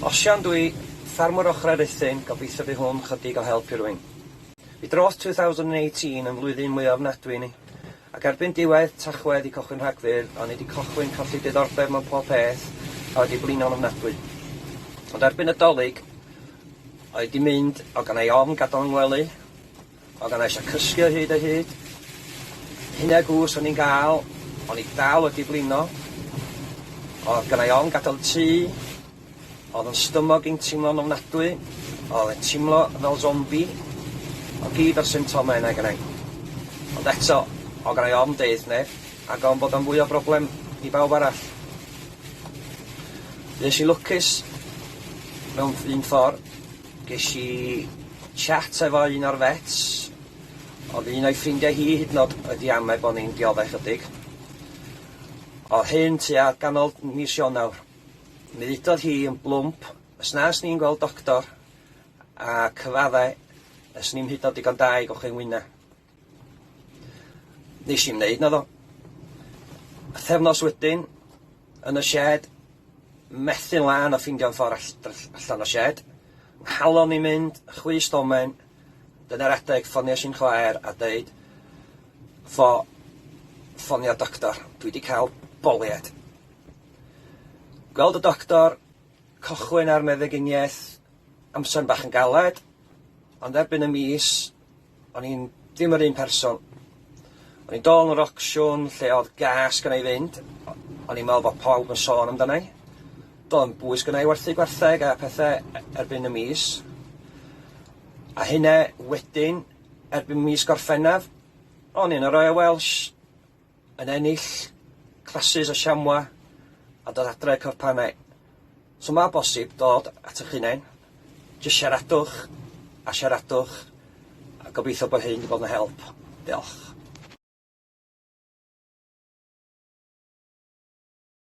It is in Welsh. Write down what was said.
Osian dwi, ffarmwr ochrau Rydych, gobeithio bydd hwn chydig o helpu rywun. Fi dros 2018 yn flwyddyn mwy ofnadwy ni, ac erbyn diwedd Tachwedd i cychwyn Rhagfyr, o'n i wedi cychwyn colli diddordeb mewn pob peth a wedi blino'n ofnadwy. Ond erbyn y dolyg, oedd wedi mynd o gan ei ofn gadael yn wely, o gan eisiau cysgu o hyd a hyd, hynna gwrs o'n i'n gael, o'n i dal wedi blino, o gan ei ofn gadael tŷ, oedd yn stymog i'n teimlo'n ofnadwy, oedd yn teimlo fel zombi, o gyd o'r symptomau yna gan ei. Ond eto, o gan ei ofn deuddneb, ac o'n bod o'n fwy o broblem i bawb arall. Nes i lwcus mewn un ffordd, ges i chat efo un o'r vets, oedd un o'i ffrindiau hi hyd yn oed wedi amau bod ni'n dioddau chydig. Oedd hyn tua ganol mis Ionawr. Mi ddudodd hi yn blwmp, ys nas ni'n gweld doctor, a cyfaddau, ys ni'n hyd o digon da i gochyn wyna. Nes i'n wneud na ddo. Y thefnos wedyn, yn y shed, methu'n lan o ffindio'n ffordd allan o shed, nghalon i mynd, chwys domen, dyna'r adeg ffonio sy'n chwaer a deud, ffonio doctor, dwi wedi cael boliad. Gweld y doctor, cychwyn ar meddyginiaeth, amser bach yn galed, ond erbyn y mis, o'n i'n ddim yr un person. O'n i'n dol yn yr ocsiwn lle oedd gas gyda'i fynd, o'n i'n meddwl bod pawb yn sôn amdanai. Doedd yn bwys gyda'i werthu gwartheg a pethau erbyn y mis. A hynna wedyn, erbyn mis Gorffennaf, o'n i'n yr Royal Welsh, yn ennill classes o siamwa, a dod adre corpannau. So mae bosib dod at eich hunain, jyst siaradwch, a gobeithio bod hyn wedi bod yn help. Diolch.